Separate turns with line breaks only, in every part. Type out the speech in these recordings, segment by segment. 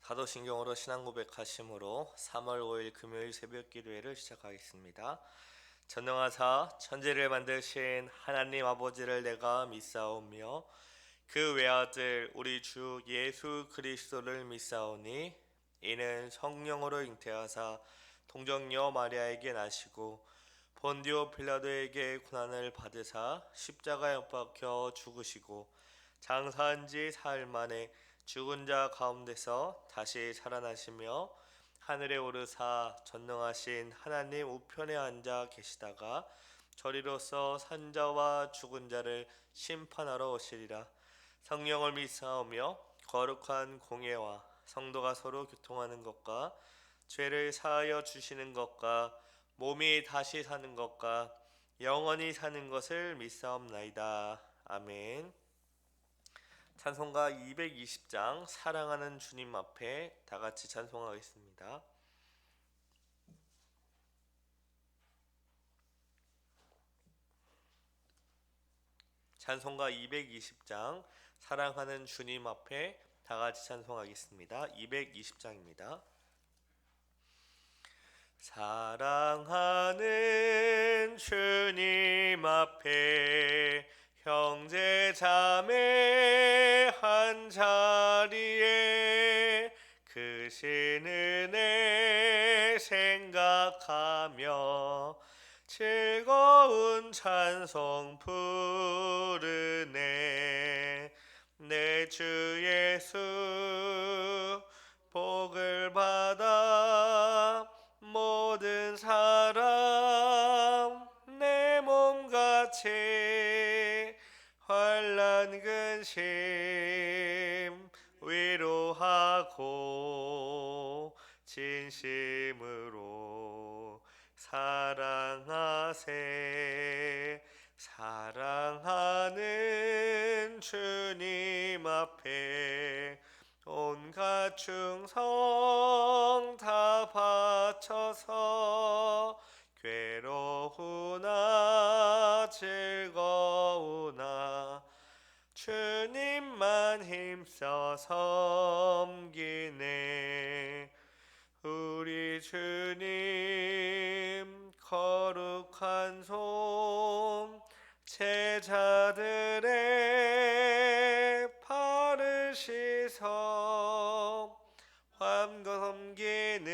사도신경으로 신앙 고백하심으로 3월 5일 금요일 새벽 기도회를 시작하겠습니다. 전능하사 천지를 만드신 하나님 아버지를 내가 믿사오며 그 외아들 우리 주 예수 그리스도를 믿사오니 이는 성령으로 잉태하사 동정녀 마리아에게 나시고 본디오 빌라도에게 고난을 받으사 십자가에 못 박혀 죽으시고 장사한 지 사흘 만에 죽은 자 가운데서 다시 살아나시며 하늘에 오르사 전능하신 하나님 우편에 앉아 계시다가 저리로서 산자와 죽은 자를 심판하러 오시리라. 성령을 믿사오며 거룩한 공예와 성도가 서로 교통하는 것과 죄를 사하여 주시는 것과 몸이 다시 사는 것과 영원히 사는 것을 믿사옵나이다. 아멘. 찬송가 220장 사랑하는 주님 앞에 다 같이 찬송하겠습니다. 찬송가 220장 사랑하는 주님 앞에 다 같이 찬송하겠습니다. 220장입니다. 사랑하는 주님 앞에 형제 자매 한 자리에 크신 은혜 생각하며 즐거운 찬송 부르네. 내 주 예수 복을 받아 모든 사람 내 몸같이 환난 근심 위로하고 진심으로 사랑하세. 사랑하는 주님 앞에 온갖 충성 다 바쳐서 괴로우나 즐거우나 주님만 힘써 섬기네. 우리 주님 거룩한 손 제자들의 발을 씻어 함과 섬기는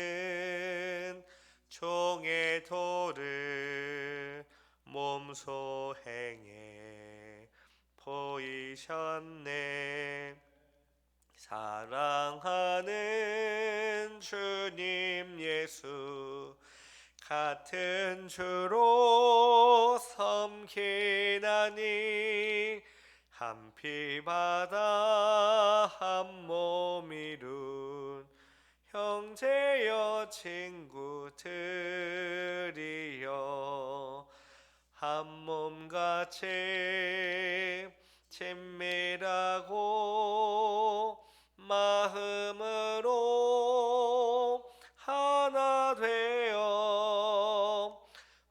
종의 도를 몸소 행해 보이셨네. 사랑하는 주님 예수 같은 주로 섬기나니 한 피 받아 한 몸 이룬 형제여 친구들이여 한 몸같이 친밀하고 마음으로 하나 되어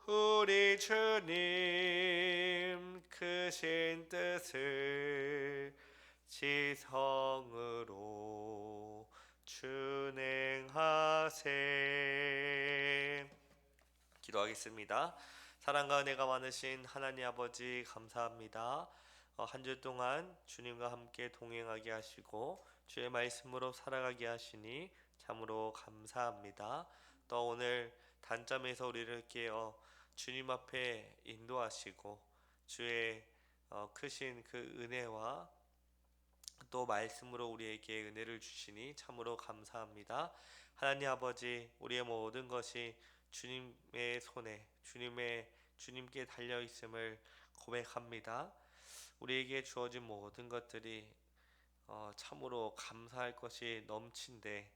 우리 주님 크신 뜻을 지성으로 준행하세. 기도하겠습니다. 사랑과 은혜가 많으신 하나님 아버지 감사합니다. 한 주 동안 주님과 함께 동행하게 하시고 주의 말씀으로 살아가게 하시니 참으로 감사합니다. 또 오늘 단점에서 우리를 깨어 주님 앞에 인도하시고 주의 크신 그 은혜와 또 말씀으로 우리에게 은혜를 주시니 참으로 감사합니다. 하나님 아버지, 우리의 모든 것이 주님의 손에 주님께 달려 있음을 고백합니다. 우리에게 주어진 모든 것들이 참으로 감사할 것이 넘친데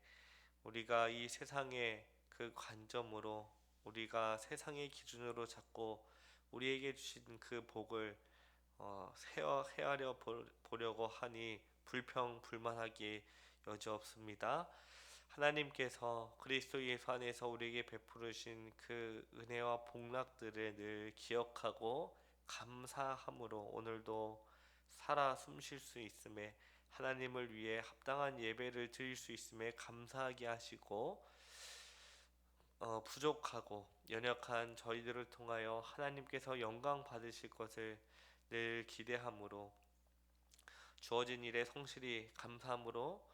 우리가 이 세상의 그 관점으로 우리가 세상의 기준으로 잡고 우리에게 주신 그 복을 헤아려 보려고 하니 불평불만하기 여지없습니다. 하나님께서 그리스도 예수 안에서 우리에게 베푸르신 그 은혜와 복락들을 늘 기억하고 감사함으로 오늘도 살아 숨 쉴 수 있음에 하나님을 위해 합당한 예배를 드릴 수 있음에 감사하게 하시고 부족하고 연약한 저희들을 통하여 하나님께서 영광 받으실 것을 늘 기대함으로 주어진 일에 성실히 감사함으로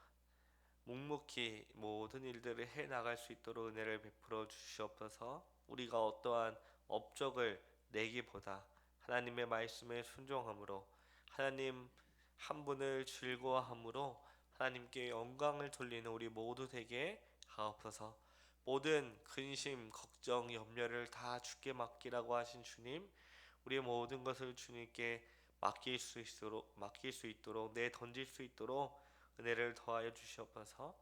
묵묵히 모든 일들을 해 나갈 수 있도록 은혜를 베풀어 주시옵소서. 우리가 어떠한 업적을 내기보다 하나님의 말씀에 순종함으로 하나님 한 분을 즐거워함으로 하나님께 영광을 돌리는 우리 모두 되게 하옵소서. 모든 근심, 걱정, 염려를 다 주께 맡기라고 하신 주님, 우리의 모든 것을 주님께 맡길 수 있도록 내던질 수 있도록 은혜를 더하여 주시옵소서.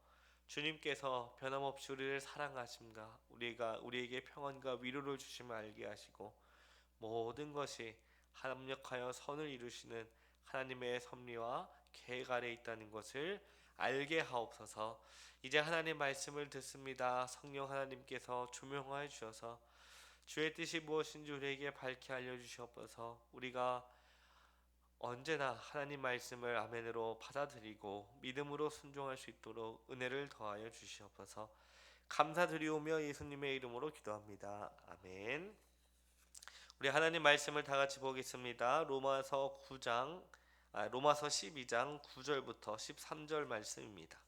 주님께서 변함없이 우리를 사랑하심과 우리에게 평안과 위로를 주심을 알게 하시고 모든 것이 합력하여 선을 이루시는 하나님의 섭리와 계획 아래 있다는 것을 알게 하옵소서. 이제 하나님 말씀을 듣습니다. 성령 하나님께서 조명하여 주셔서 주의 뜻이 무엇인지 우리에게 밝히 알려주시옵소서. 우리가 언제나 하나님 말씀을 아멘으로 받아들이고 믿음으로 순종할 수 있도록 은혜를 더하여 주시옵소서. 감사드리오며 예수님의 이름으로 기도합니다. 아멘. 우리 하나님 말씀을 다 같이 보겠습니다. 로마서 12장 9절부터 13절 말씀입니다.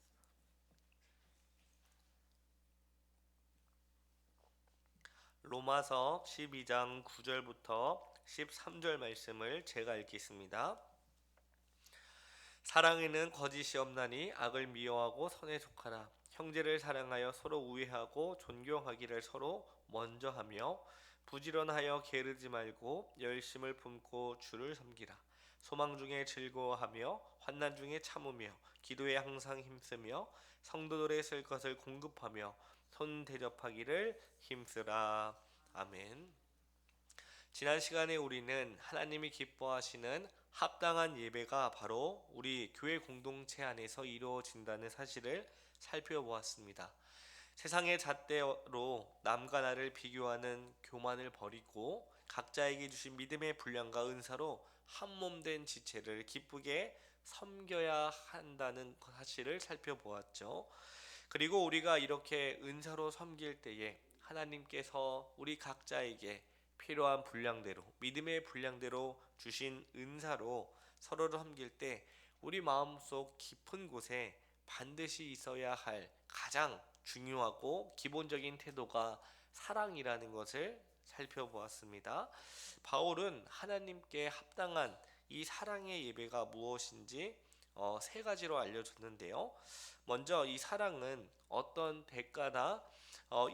로마서 12장 9절부터 13절 말씀을 제가 읽겠습니다. 사랑에는 거짓이 없나니 악을 미워하고 선에 속하라. 형제를 사랑하여 서로 우애하고 존경하기를 서로 먼저 하며 부지런하여 게으르지 말고 열심을 품고 주를 섬기라. 소망 중에 즐거워하며 환난 중에 참으며 기도에 항상 힘쓰며 성도들의 쓸 것을 공급하며 손 대접하기를 힘쓰라. 아멘. 지난 시간에 우리는 하나님이 기뻐하시는 합당한 예배가 바로 우리 교회 공동체 안에서 이루어진다는 사실을 살펴보았습니다. 세상의 잣대로 남과 나를 비교하는 교만을 버리고 각자에게 주신 믿음의 분량과 은사로 한몸된 지체를 기쁘게 섬겨야 한다는 사실을 살펴보았죠. 그리고 우리가 이렇게 은사로 섬길 때에 하나님께서 우리 각자에게 필요한 분량대로 믿음의 분량대로 주신 은사로 서로를 섬길 때 우리 마음속 깊은 곳에 반드시 있어야 할 가장 중요하고 기본적인 태도가 사랑이라는 것을 살펴보았습니다. 바울은 하나님께 합당한 이 사랑의 예배가 무엇인지 세 가지로 알려줬는데요. 먼저 이 사랑은 어떤 대가나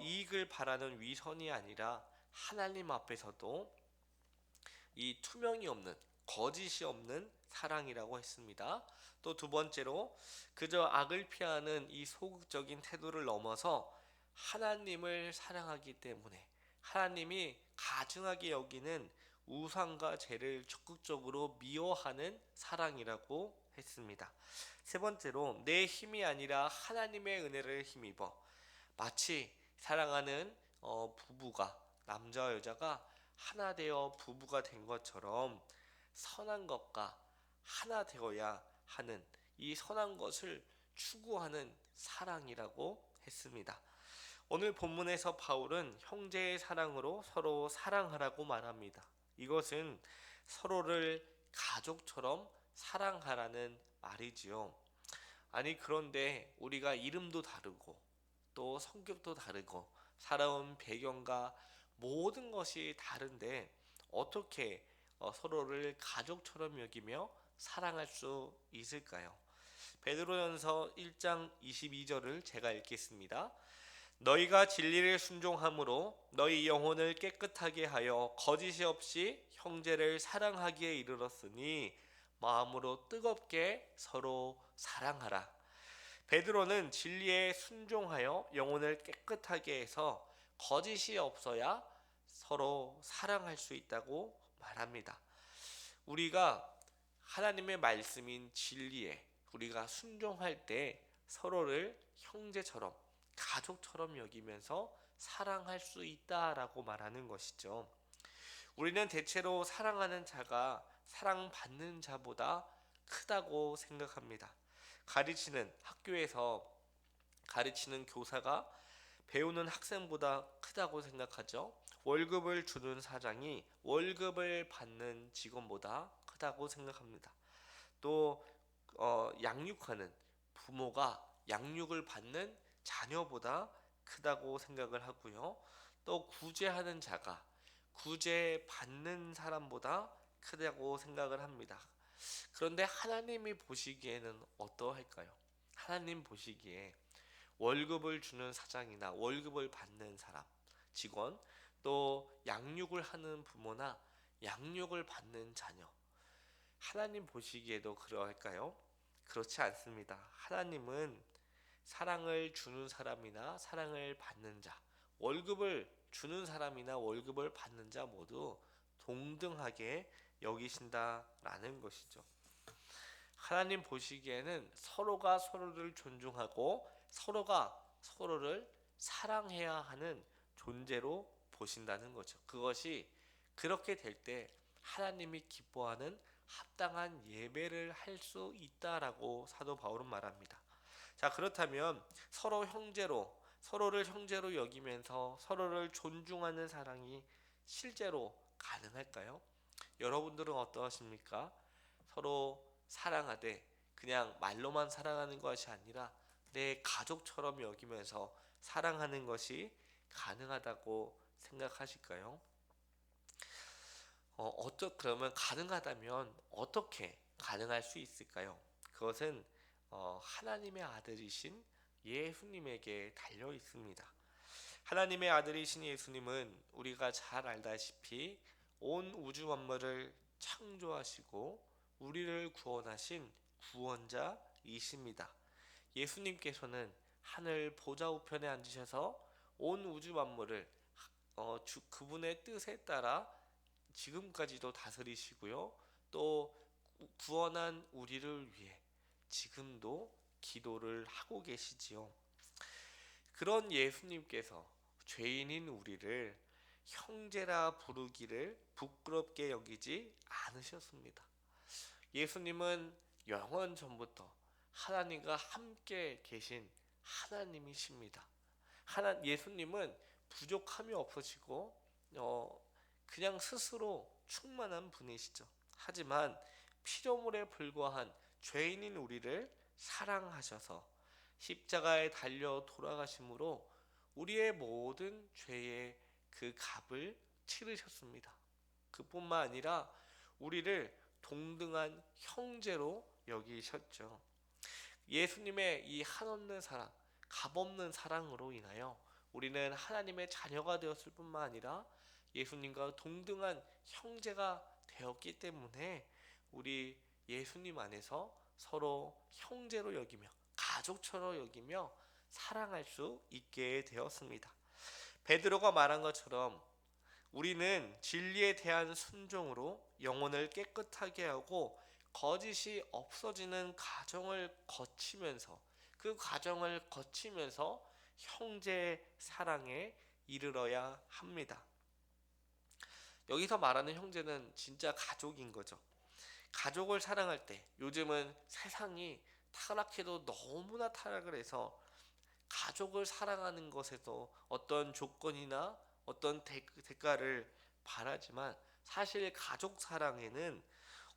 이익을 바라는 위선이 아니라 하나님 앞에서도 이 투명이 없는 거짓이 없는 사랑이라고 했습니다. 또 두 번째로 그저 악을 피하는 이 소극적인 태도를 넘어서 하나님을 사랑하기 때문에 하나님이 가증하게 여기는 우상과 죄를 적극적으로 미워하는 사랑이라고 했습니다. 세 번째로 내 힘이 아니라 하나님의 은혜를 힘입어 마치 사랑하는 부부가 남자와 여자가 하나 되어 부부가 된 것처럼 선한 것과 하나 되어야 하는 이 선한 것을 추구하는 사랑이라고 했습니다. 오늘 본문에서 바울은 형제의 사랑으로 서로 사랑하라고 말합니다. 이것은 서로를 가족처럼 사랑하라는 말이지요. 아니 그런데 우리가 이름도 다르고 또 성격도 다르고 살아온 배경과 모든 것이 다른데 어떻게 서로를 가족처럼 여기며 사랑할 수 있을까요? 베드로전서 1장 22절을 제가 읽겠습니다. 너희가 진리를 순종함으로 너희 영혼을 깨끗하게 하여 거짓이 없이 형제를 사랑하기에 이르렀으니 마음으로 뜨겁게 서로 사랑하라. 베드로는 진리에 순종하여 영혼을 깨끗하게 해서 거짓이 없어야 서로 사랑할 수 있다고 말합니다. 우리가 하나님의 말씀인 진리에 우리가 순종할 때 서로를 형제처럼 가족처럼 여기면서 사랑할 수 있다라고 말하는 것이죠. 우리는 대체로 사랑하는 자가 사랑받는 자보다 크다고 생각합니다. 가르치는 학교에서 가르치는 교사가 배우는 학생보다 크다고 생각하죠. 월급을 주는 사장이 월급을 받는 직원보다 크다고 생각합니다. 또 양육하는 부모가 양육을 받는 자녀보다 크다고 생각을 하고요. 또 구제하는 자가 구제받는 사람보다 크다고 생각을 합니다. 그런데 하나님이 보시기에는 어떠할까요? 하나님 보시기에 월급을 주는 사장이나 월급을 받는 사람, 직원, 또 양육을 하는 부모나 양육을 받는 자녀, 하나님 보시기에도 그러할까요? 그렇지 않습니다. 하나님은 사랑을 주는 사람이나 사랑을 받는 자, 월급을 주는 사람이나 월급을 받는 자 모두 동등하게 여기신다라는 것이죠. 하나님 보시기에는 서로가 서로를 존중하고 서로가 서로를 사랑해야 하는 존재로 보신다는 거죠. 그것이 그렇게 될 때 하나님이 기뻐하는 합당한 예배를 할 수 있다라고 사도 바울은 말합니다. 자, 그렇다면 서로를 형제로 여기면서 서로를 존중하는 사랑이 실제로 가능할까요? 여러분들은 어떠하십니까? 서로 사랑하되 그냥 말로만 사랑하는 것이 아니라 내 가족처럼 여기면서 사랑하는 것이 가능하다고 생각하실까요? 그러면 가능하다면 어떻게 가능할 수 있을까요? 그것은 하나님의 아들이신 예수님에게 달려 있습니다. 하나님의 아들이신 예수님은 우리가 잘 알다시피 온 우주 만물을 창조하시고 우리를 구원하신 구원자이십니다. 예수님께서는 하늘 보좌 우편에 앉으셔서 온 우주 만물을 그분의 뜻에 따라 지금까지도 다스리시고요. 또 구원한 우리를 위해 지금도 기도를 하고 계시지요. 그런 예수님께서 죄인인 우리를 형제라 부르기를 부끄럽게 여기지 않으셨습니다. 예수님은 영원 전부터 하나님과 함께 계신 하나님이십니다. 예수님은 부족함이 없으시고 그냥 스스로 충만한 분이시죠. 하지만 피조물에 불과한 죄인인 우리를 사랑하셔서 십자가에 달려 돌아가심으로 우리의 모든 죄의 그 값을 치르셨습니다. 그뿐만 아니라 우리를 동등한 형제로 여기셨죠. 예수님의 이 한없는 사랑, 값없는 사랑으로 인하여 우리는 하나님의 자녀가 되었을 뿐만 아니라 예수님과 동등한 형제가 되었기 때문에 우리 예수님 안에서 서로 형제로 여기며 가족처럼 여기며 사랑할 수 있게 되었습니다. 베드로가 말한 것처럼 우리는 진리에 대한 순종으로 영혼을 깨끗하게 하고 거짓이 없어지는 과정을 거치면서 그 과정을 거치면서 형제 사랑에 이르러야 합니다. 여기서 말하는 형제는 진짜 가족인 거죠. 가족을 사랑할 때 요즘은 세상이 타락해도 너무나 타락을 해서 가족을 사랑하는 것에서 어떤 조건이나 어떤 대가를 바라지만 사실 가족 사랑에는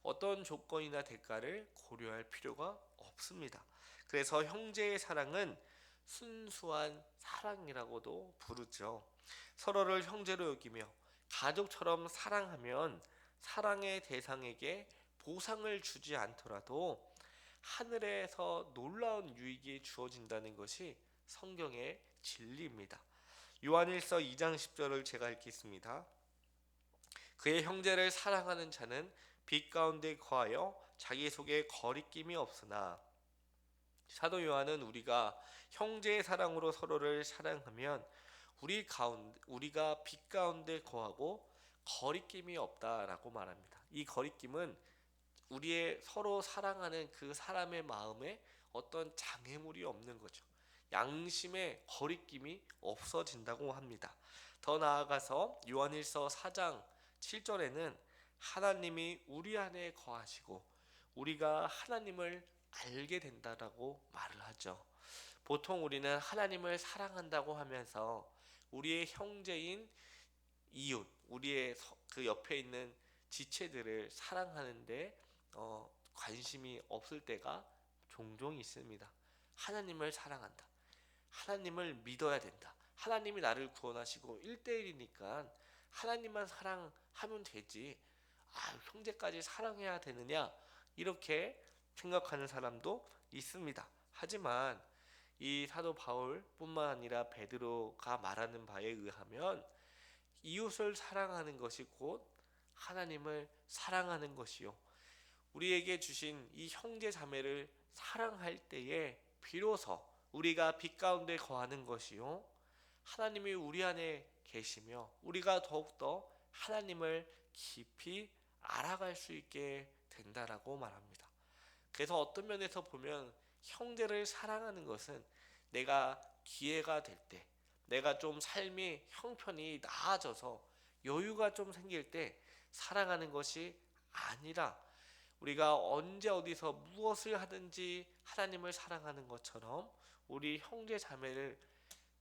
어떤 조건이나 대가를 고려할 필요가 없습니다. 그래서 형제의 사랑은 순수한 사랑이라고도 부르죠. 서로를 형제로 여기며 가족처럼 사랑하면 사랑의 대상에게 보상을 주지 않더라도 하늘에서 놀라운 유익이 주어진다는 것이 성경의 진리입니다. 요한일서 2장 10절을 제가 읽겠습니다. 그의 형제를 사랑하는 자는 빛 가운데 거하여 자기 속에 거리낌이 없으나 사도 요한은 우리가 형제의 사랑으로 서로를 사랑하면 우리가 빛 가운데 거하고 거리낌이 없다라고 말합니다. 이 거리낌은 우리의 서로 사랑하는 그 사람의 마음에 어떤 장애물이 없는 거죠. 양심의 거리낌이 없어진다고 합니다. 더 나아가서 요한일서 4장 7절에는 하나님이 우리 안에 거하시고 우리가 하나님을 알게 된다라고 말을 하죠. 보통 우리는 하나님을 사랑한다고 하면서 우리의 형제인 이웃, 우리의 그 옆에 있는 지체들을 사랑하는데 관심이 없을 때가 종종 있습니다. 하나님을 사랑한다. 하나님을 믿어야 된다. 하나님이 나를 구원하시고 1대1이니까 하나님만 사랑하면 되지. 형제까지 사랑해야 되느냐? 이렇게 생각하는 사람도 있습니다. 하지만 이 사도 바울뿐만 아니라 베드로가 말하는 바에 의하면 이웃을 사랑하는 것이 곧 하나님을 사랑하는 것이요, 우리에게 주신 이 형제 자매를 사랑할 때에 비로소 우리가 빛 가운데 거하는 것이요, 하나님이 우리 안에 계시며 우리가 더욱더 하나님을 깊이 알아갈 수 있게 된다라고 말합니다. 그래서 어떤 면에서 보면 형제를 사랑하는 것은 내가 기회가 될 때, 내가 좀 삶이 형편이 나아져서 여유가 좀 생길 때 사랑하는 것이 아니라 우리가 언제 어디서 무엇을 하든지 하나님을 사랑하는 것처럼 우리 형제 자매를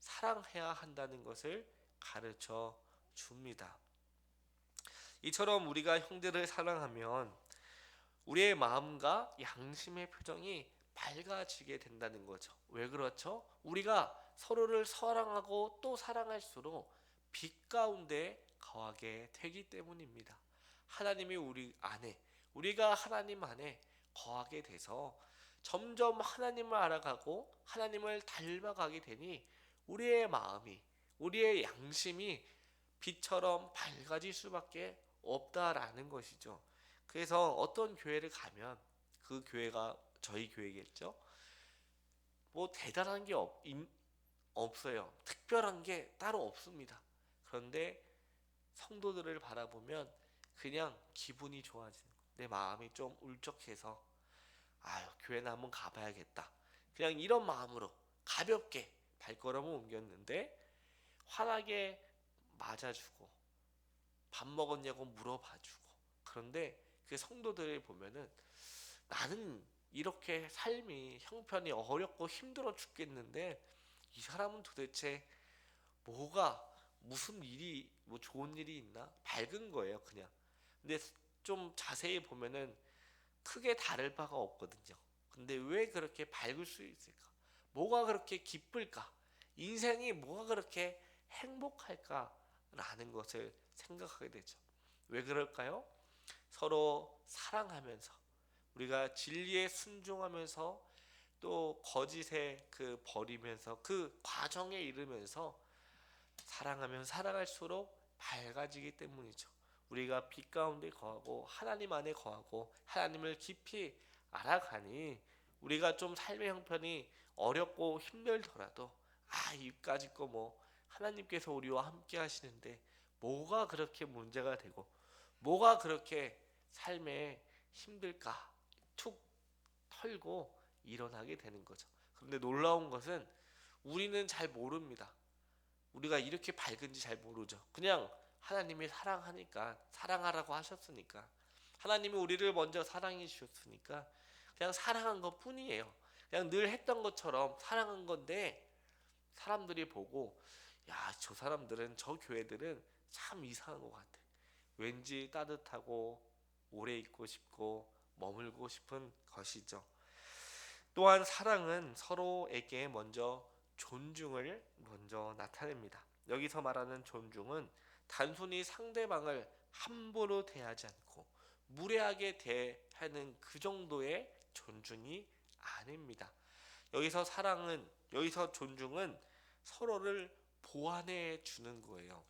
사랑해야 한다는 것을 가르쳐 줍니다. 이처럼 우리가 형제를 사랑하면 우리의 마음과 양심의 표정이 밝아지게 된다는 거죠. 왜 그렇죠? 우리가 서로를 사랑하고 또 사랑할수록 빛 가운데 거하게 되기 때문입니다. 하나님이 우리 안에, 우리가 하나님 안에 거하게 돼서 점점 하나님을 알아가고 하나님을 닮아가게 되니 우리의 마음이, 우리의 양심이 빛처럼 밝아질 수밖에 없다라는 것이죠. 그래서 어떤 교회를 가면 그 교회가 저희 교회겠죠. 뭐 대단한 게 없어요. 특별한 게 따로 없습니다. 그런데 성도들을 바라보면 그냥 기분이 좋아지는, 내 마음이 좀 울적해서 교회나 한번 가봐야겠다, 그냥 이런 마음으로 가볍게 발걸음을 옮겼는데 환하게 맞아주고 밥 먹었냐고 물어봐주고, 그런데 그 성도들을 보면은 나는 이렇게 삶이 형편이 어렵고 힘들어 죽겠는데 이 사람은 도대체 뭐가, 무슨 일이, 뭐 좋은 일이 있나, 밝은 거예요 그냥. 근데 좀 자세히 보면은 크게 다를 바가 없거든요. 근데 왜 그렇게 밝을 수 있을까? 뭐가 그렇게 기쁠까? 인생이 뭐가 그렇게 행복할까? 라는 것을 생각하게 되죠. 왜 그럴까요? 서로 사랑하면서, 우리가 진리에 순종하면서 또 거짓에 버리면서 그 과정에 이르면서 사랑하면 살아갈수록 밝아지기 때문이죠. 우리가 빛 가운데 거하고 하나님 안에 거하고 하나님을 깊이 알아가니 우리가 좀 삶의 형편이 어렵고 힘들더라도 이까짓 거 뭐 하나님께서 우리와 함께 하시는데 뭐가 그렇게 문제가 되고 뭐가 그렇게 삶에 힘들까, 툭 털고 일어나게 되는 거죠. 그런데 놀라운 것은 우리는 잘 모릅니다. 우리가 이렇게 밝은지 잘 모르죠. 그냥 하나님이 사랑하니까, 사랑하라고 하셨으니까, 하나님이 우리를 먼저 사랑해 주셨으니까 그냥 사랑한 것 뿐이에요. 그냥 늘 했던 것처럼 사랑한 건데 사람들이 보고 저 사람들은, 저 교회들은 참 이상한 것 같아. 왠지 따뜻하고 오래 있고 싶고 머물고 싶은 것이죠. 또한 사랑은 서로에게 먼저 존중을 먼저 나타냅니다. 여기서 말하는 존중은 단순히 상대방을 함부로 대하지 않고 무례하게 대하는 그 정도의 존중이 아닙니다. 여기서 존중은 서로를 보완해 주는 거예요.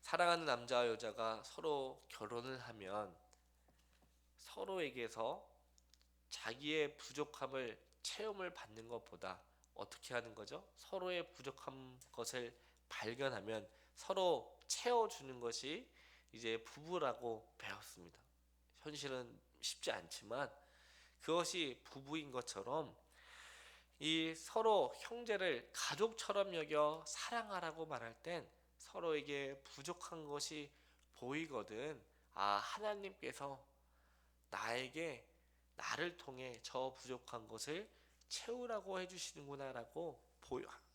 사랑하는 남자와 여자가 서로 결혼을 하면 서로에게서 자기의 부족함을 체험을 받는 것보다 어떻게 하는 거죠? 서로의 부족한 것을 발견하면 서로 채워주는 것이 이제 부부라고 배웠습니다. 현실은 쉽지 않지만 그것이 부부인 것처럼 이 서로 형제를 가족처럼 여겨 사랑하라고 말할 땐 서로에게 부족한 것이 보이거든. 하나님께서 나에게 나를 통해 저 부족한 것을 채우라고 해주시는구나라고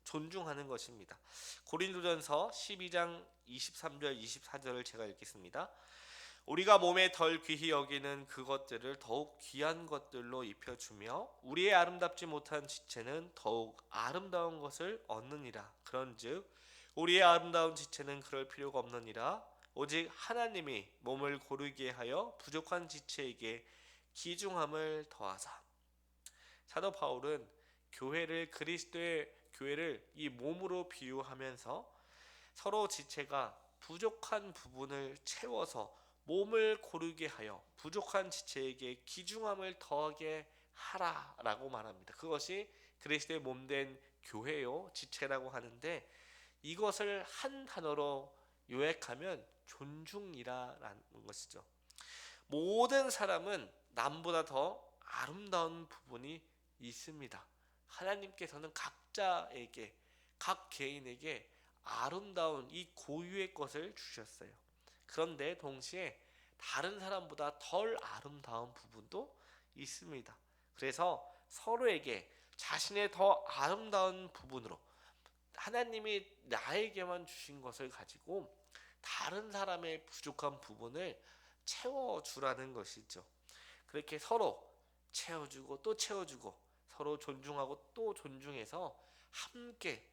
존중하는 것입니다. 고린도전서 12장 23절 24절을 제가 읽겠습니다. 우리가 몸에 덜 귀히 여기는 그것들을 더욱 귀한 것들로 입혀주며 우리의 아름답지 못한 지체는 더욱 아름다운 것을 얻느니라. 그런즉 우리의 아름다운 지체는 그럴 필요가 없느니라. 오직 하나님이 몸을 고르게 하여 부족한 지체에게 귀중함을 더하사. 사도 바울은 그리스도의 교회를 이 몸으로 비유하면서 서로 지체가 부족한 부분을 채워서 몸을 고르게 하여 부족한 지체에게 귀중함을 더하게 하라라고 말합니다. 그것이 그리스도의 몸된 교회요 지체라고 하는데, 이것을 한 단어로 요약하면 존중이라는 것이죠. 모든 사람은 남보다 더 아름다운 부분이 있습니다. 하나님께서는 각 개인에게 아름다운 이 고유의 것을 주셨어요. 그런데 동시에 다른 사람보다 덜 아름다운 부분도 있습니다. 그래서 서로에게 자신의 더 아름다운 부분으로 하나님이 나에게만 주신 것을 가지고 다른 사람의 부족한 부분을 채워주라는 것이죠. 그렇게 서로 채워주고 또 채워주고 서로 존중하고 또 존중해서 함께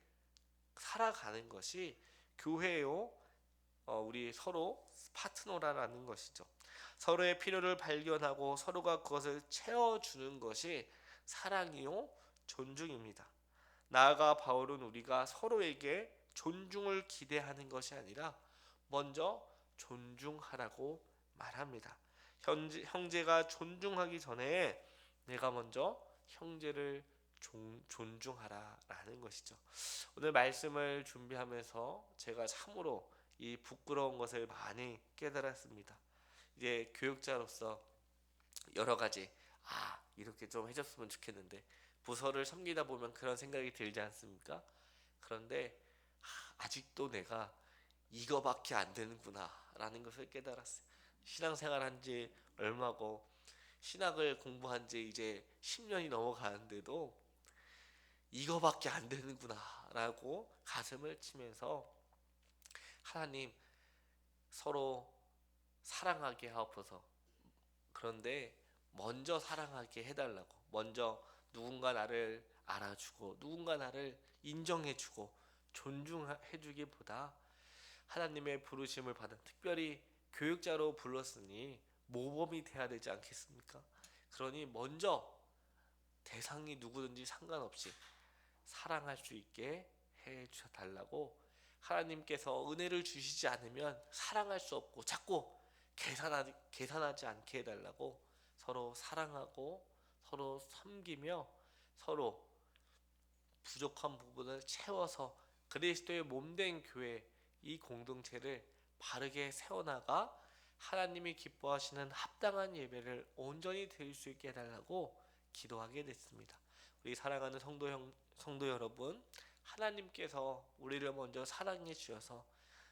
살아가는 것이 교회요, 우리 서로 파트너라는 것이죠. 서로의 필요를 발견하고 서로가 그것을 채워주는 것이 사랑이요 존중입니다. 나아가 바울은 우리가 서로에게 존중을 기대하는 것이 아니라 먼저 존중하라고 말합니다. 형제가 존중하기 전에 내가 먼저 형제를 존중하라라는 것이죠. 오늘 말씀을 준비하면서 제가 참으로 이 부끄러운 것을 많이 깨달았습니다. 이제 교육자로서 여러 가지 이렇게 좀 해줬으면 좋겠는데, 부서를 섬기다 보면 그런 생각이 들지 않습니까? 그런데 아직도 내가 이거밖에 안 되는구나 라는 것을 깨달았어요. 신앙생활 한지 얼마고 신학을 공부한 지 이제 10년이 넘어가는데도 이거밖에 안 되는구나 라고 가슴을 치면서, 하나님 서로 사랑하게 하옵소서. 그런데 먼저 사랑하게 해달라고, 먼저 누군가 나를 알아주고 누군가 나를 인정해주고 존중해주기보다 하나님의 부르심을 받은, 특별히 교육자로 불렀으니 모범이 돼야 되지 않겠습니까? 그러니 먼저 대상이 누구든지 상관없이 사랑할 수 있게 해 주셔달라고, 하나님께서 은혜를 주시지 않으면 사랑할 수 없고 자꾸 계산하지 않게 해달라고 서로 사랑하고 서로 섬기며 서로 부족한 부분을 채워서 그리스도의 몸된 교회, 이 공동체를 바르게 세워나가 하나님이 기뻐하시는 합당한 예배를 온전히 드릴 수 있게 해달라고 기도하게 됐습니다. 우리 사랑하는 성도 여러분, 하나님께서 우리를 먼저 사랑해 주셔서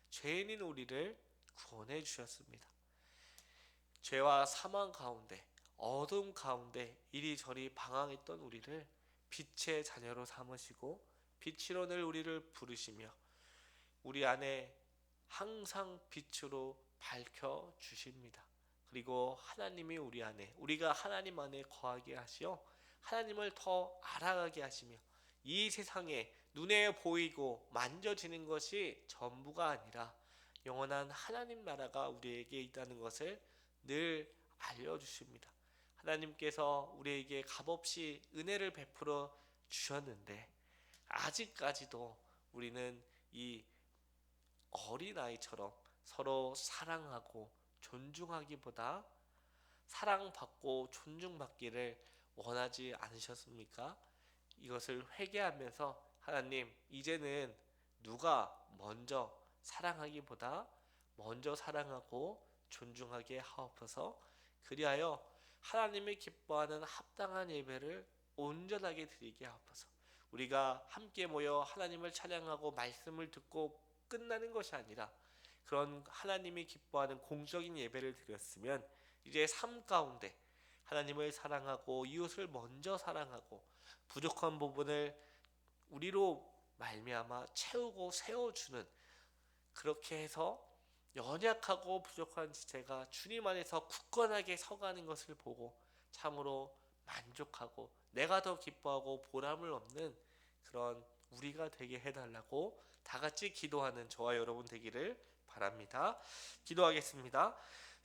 죄인인 우리를 구원해 주셨습니다. 죄와 사망 가운데, 어둠 가운데 이리저리 방황했던 우리를 빛의 자녀로 삼으시고 빛으로 늘 우리를 부르시며 우리 안에 항상 빛으로 밝혀 주십니다. 그리고 하나님이 우리가 하나님 안에 거하게 하시어 하나님을 더 알아가게 하시며 이 세상에 눈에 보이고 만져지는 것이 전부가 아니라 영원한 하나님 나라가 우리에게 있다는 것을 늘 알려주십니다. 하나님께서 우리에게 값없이 은혜를 베풀어 주셨는데 아직까지도 우리는 이 어린아이처럼 서로 사랑하고 존중하기보다 사랑받고 존중받기를 원하지 않으셨습니까? 이것을 회개하면서 하나님, 이제는 누가 먼저 사랑하기보다 먼저 사랑하고 존중하게 하옵소서. 그리하여 하나님이 기뻐하는 합당한 예배를 온전하게 드리게 하옵소서. 우리가 함께 모여 하나님을 찬양하고 말씀을 듣고 끝나는 것이 아니라 그런 하나님이 기뻐하는 공적인 예배를 드렸으면 이제 삶 가운데 하나님을 사랑하고 이웃을 먼저 사랑하고 부족한 부분을 우리로 말미암아 채우고 세워주는, 그렇게 해서 연약하고 부족한 제가 주님 안에서 굳건하게 서가는 것을 보고 참으로 만족하고 내가 더 기뻐하고 보람을 얻는 그런 우리가 되게 해달라고 다 같이 기도하는 저와 여러분 되기를 바랍니다. 기도하겠습니다.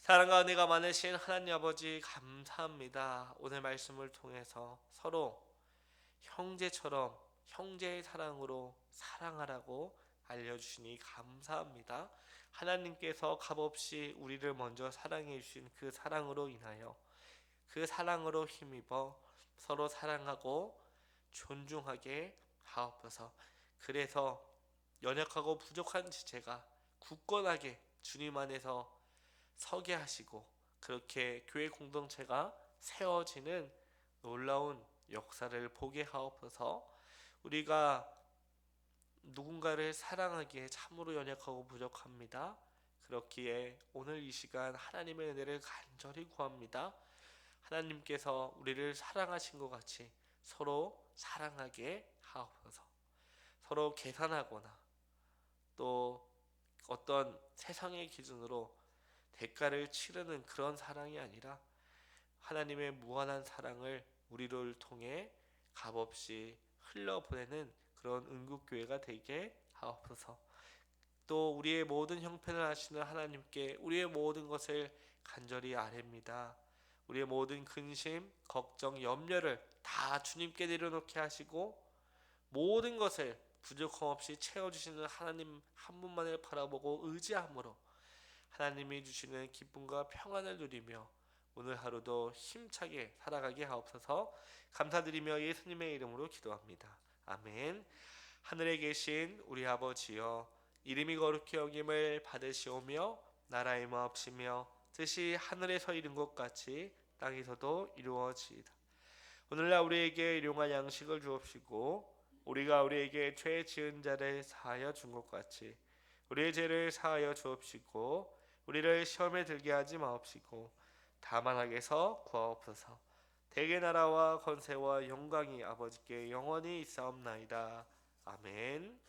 사랑과 은혜가 많으신 하나님 아버지, 감사합니다. 오늘 말씀을 통해서 서로 형제처럼 형제의 사랑으로 사랑하라고 알려주시니 감사합니다. 하나님께서 값없이 우리를 먼저 사랑해 주신 그 사랑으로 인하여, 그 사랑으로 힘입어 서로 사랑하고 존중하게 하옵소서. 그래서 연약하고 부족한 지체가 굳건하게 주님 안에서 서게 하시고, 그렇게 교회 공동체가 세워지는 놀라운 역사를 보게 하옵소서. 우리가 누군가를 사랑하기에 참으로 연약하고 부족합니다. 그렇기에 오늘 이 시간 하나님의 은혜를 간절히 구합니다. 하나님께서 우리를 사랑하신 것 같이 서로 사랑하게 하옵소서. 서로 계산하거나 또 어떤 세상의 기준으로 대가를 치르는 그런 사랑이 아니라 하나님의 무한한 사랑을 우리를 통해 값없이 흘려보내는 그런 은국교회가 되게 하옵소서. 또 우리의 모든 형편을 아시는 하나님께 우리의 모든 것을 간절히 아뢰입니다. 우리의 모든 근심, 걱정, 염려를 다 주님께 내려놓게 하시고 모든 것을 부족함 없이 채워주시는 하나님 한 분만을 바라보고 의지함으로 하나님이 주시는 기쁨과 평안을 누리며 오늘 하루도 힘차게 살아가게 하옵소서. 감사드리며 예수님의 이름으로 기도합니다. 아멘. 하늘에 계신 우리 아버지여, 이름이 거룩히 여김을 받으시오며 나라의 마옵시며 뜻이 하늘에서 이룬 것 같이 땅에서도 이루어지이다. 오늘날 우리에게 일용할 양식을 주옵시고 우리가 우리에게 죄 지은 자를 사하여 준 것 같이 우리의 죄를 사하여 주옵시고 우리를 시험에 들게 하지 마옵시고 다만 악에서 구하옵소서. 대개 나라와 권세와 영광이 아버지께 영원히 있사옵나이다. 아멘.